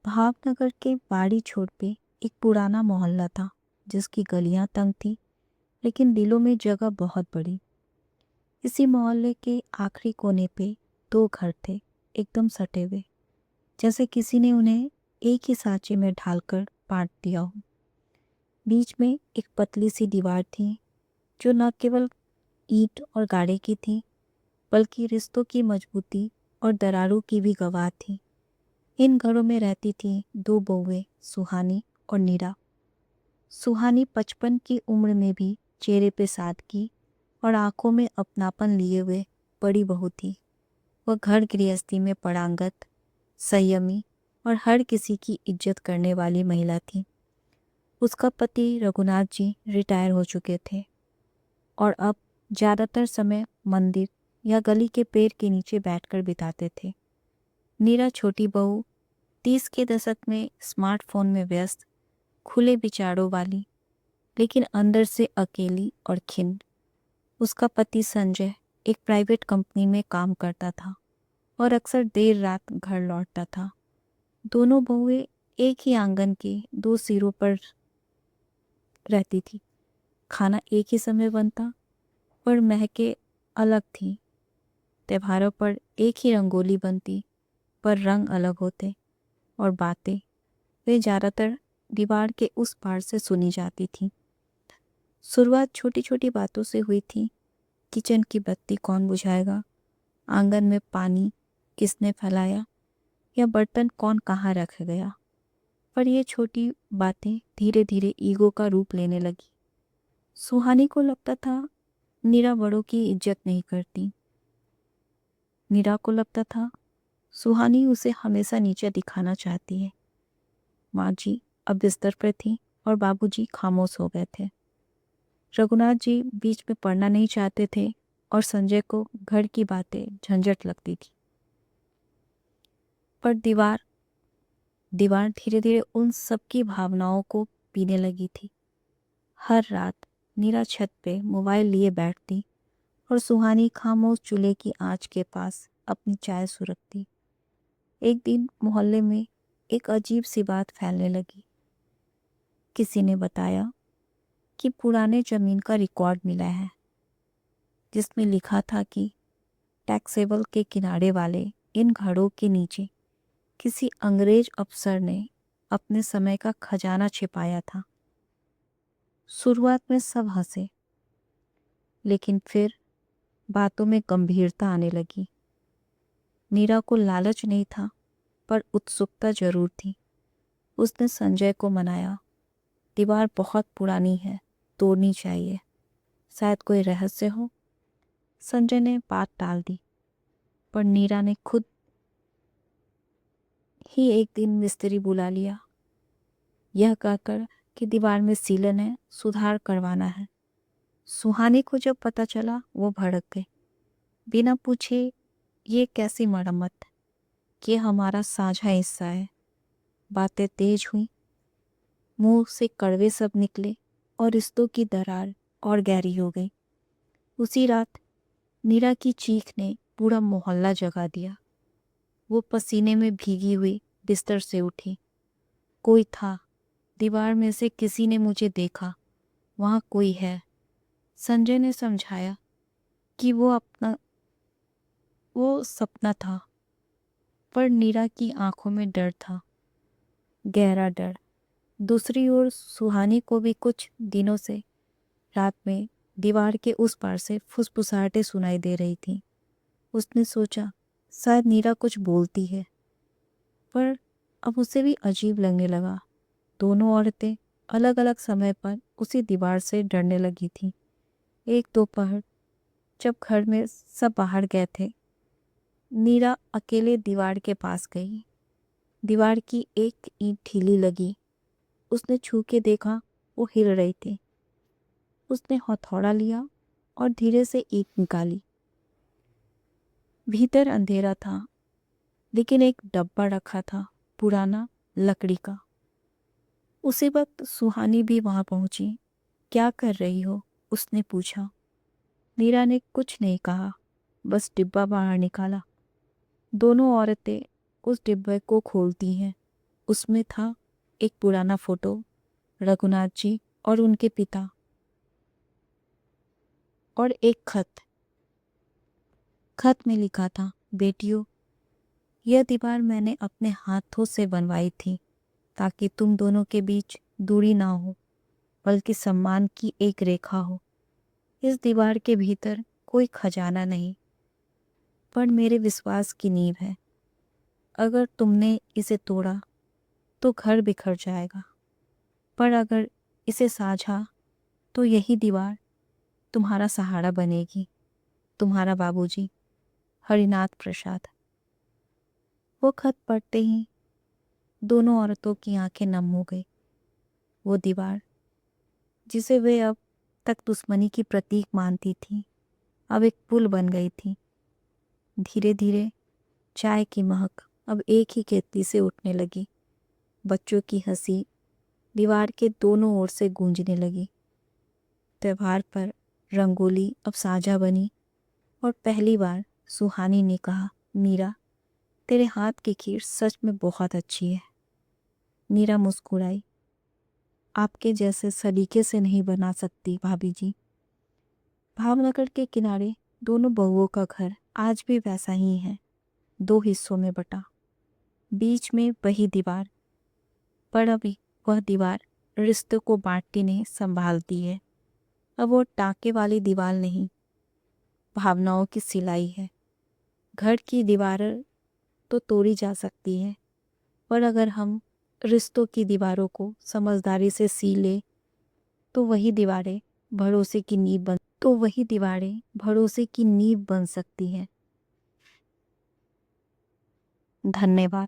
भावनगर के बाड़ी छोर पे एक पुराना मोहल्ला था जिसकी गलियां तंग थी लेकिन दिलों में जगह बहुत बड़ी। इसी मोहल्ले के आखिरी कोने पे दो घर थे, एकदम सटे हुए, जैसे किसी ने उन्हें एक ही सांचे में ढालकर बांट दिया हो। बीच में एक पतली सी दीवार थी जो न केवल ईंट और गाड़े की थी बल्कि रिश्तों की मजबूती और दरारों की भी गवाह थी। इन घरों में रहती थी दो बहुएं, सुहानी और नीरा। सुहानी 55 की उम्र में भी चेहरे पे सादगी और आंखों में अपनापन लिए हुए बड़ी बहू थी। वह घर गृहस्थी में परांगत, संयमी और हर किसी की इज्जत करने वाली महिला थी। उसका पति रघुनाथ जी रिटायर हो चुके थे और अब ज़्यादातर समय मंदिर या गली के पेड़ के नीचे बैठकर बिताते थे। नीरा छोटी बहू 30 के दशक में स्मार्टफोन में व्यस्त, खुले विचारों वाली, लेकिन अंदर से अकेली और खिन्न। उसका पति संजय एक प्राइवेट कंपनी में काम करता था और अक्सर देर रात घर लौटता था। दोनों बहुएं एक ही आंगन के दो सिरों पर रहती थी। खाना एक ही समय बनता पर महके अलग थी। त्योहारों पर एक ही रंगोली बनती पर रंग अलग होते और बातें वे ज़्यादातर दीवार के उस पार से सुनी जाती थी। शुरुआत छोटी छोटी बातों से हुई थी। किचन की बत्ती कौन बुझाएगा, आंगन में पानी किसने फैलाया या बर्तन कौन कहाँ रख गया। पर ये छोटी बातें धीरे धीरे ईगो का रूप लेने लगी। सुहानी को लगता था नीरा बड़ों की इज्जत नहीं करती। नीरा को लगता था सुहानी उसे हमेशा नीचे दिखाना चाहती है। माँ जी अब बिस्तर पर थी और बाबूजी खामोश हो गए थे। रघुनाथ जी बीच में पढ़ना नहीं चाहते थे और संजय को घर की बातें झंझट लगती थी। पर दीवार दीवार धीरे धीरे उन सबकी भावनाओं को पीने लगी थी। हर रात नीरा छत पे मोबाइल लिए बैठती और सुहानी खामोश चूल्हे की आंच के पास अपनी चाय सुरखती। एक दिन मोहल्ले में एक अजीब सी बात फैलने लगी। किसी ने बताया कि पुराने जमीन का रिकॉर्ड मिला है जिसमें लिखा था कि टैक्सेबल के किनारे वाले इन घरों के नीचे किसी अंग्रेज अफसर ने अपने समय का खजाना छिपाया था। शुरुआत में सब हंसे, लेकिन फिर बातों में गंभीरता आने लगी। नीरा को लालच नहीं था पर उत्सुकता जरूर थी। उसने संजय को मनाया, दीवार बहुत पुरानी है, तोड़नी चाहिए, शायद कोई रहस्य हो। संजय ने बात टाल दी पर नीरा ने खुद ही एक दिन मिस्त्री बुला लिया, यह कहकर कि दीवार में सीलन है, सुधार करवाना है। सुहानी को जब पता चला वो भड़क गई। बिना पूछे ये कैसी मरम्मत, ये हमारा साझा हिस्सा है। बातें तेज हुई, मुंह से कड़वे शब्द निकले और रिश्तों की दरार और गहरी हो गई। उसी रात नीरा की चीख ने पूरा मोहल्ला जगा दिया। वो पसीने में भीगी हुई बिस्तर से उठी। कोई था, दीवार में से किसी ने मुझे देखा, वहाँ कोई है। संजय ने समझाया कि वो सपना था, पर नीरा की आंखों में डर था, गहरा डर। दूसरी ओर सुहानी को भी कुछ दिनों से रात में दीवार के उस पार से फुसफुसाहटें सुनाई दे रही थी। उसने सोचा शायद नीरा कुछ बोलती है, पर अब उसे भी अजीब लगने लगा। दोनों औरतें अलग अलग समय पर उसी दीवार से डरने लगी थीं। एक दोपहर जब घर में सब बाहर गए थे, नीरा अकेले दीवार के पास गई। दीवार की एक ईंट ढीली लगी। उसने छू के देखा, वो हिल रही थी। उसने हथौड़ा लिया और धीरे से ईंट निकाली। भीतर अंधेरा था, लेकिन एक डब्बा रखा था, पुराना, लकड़ी का। उसी वक्त सुहानी भी वहां पहुंची। क्या कर रही हो? उसने पूछा। नीरा ने कुछ नहीं कहा, बस डिब्बा बाहर निकाला। दोनों औरतें उस डिब्बे को खोलती हैं। उसमें था एक पुराना फोटो, रघुनाथ जी और उनके पिता, और एक खत। खत में लिखा था, बेटियों, यह दीवार मैंने अपने हाथों से बनवाई थी ताकि तुम दोनों के बीच दूरी ना हो, बल्कि सम्मान की एक रेखा हो। इस दीवार के भीतर कोई खजाना नहीं, पर मेरे विश्वास की नींव है। अगर तुमने इसे तोड़ा तो घर बिखर जाएगा, पर अगर इसे साझा तो यही दीवार तुम्हारा सहारा बनेगी। तुम्हारा बाबूजी, हरिनाथ प्रसाद। वो खत पढ़ते ही दोनों औरतों की आंखें नम हो गई। वो दीवार जिसे वे अब तक दुश्मनी की प्रतीक मानती थी, अब एक पुल बन गई थी। धीरे धीरे चाय की महक अब एक ही केतली से उठने लगी। बच्चों की हंसी दीवार के दोनों ओर से गूंजने लगी। त्योहार पर रंगोली अब साझा बनी और पहली बार सुहानी ने कहा, मीरा, तेरे हाथ की खीर सच में बहुत अच्छी है। मीरा मुस्कुराई। आपके जैसे सलीके से नहीं बना सकती भाभी जी। भावनगर के किनारे दोनों बहुओं का घर आज भी वैसा ही है, 2 हिस्सों में बटा, बीच में वही दीवार, पर अभी वह दीवार रिश्तों को बांटती ने संभालती है। अब वो टाँके वाली दीवार नहीं, भावनाओं की सिलाई है। घर की दीवारें तो तोड़ी जा सकती है, पर अगर हम रिश्तों की दीवारों को समझदारी से सी ले तो वही दीवारें भरोसे की नींव बन सकती हैं। धन्यवाद।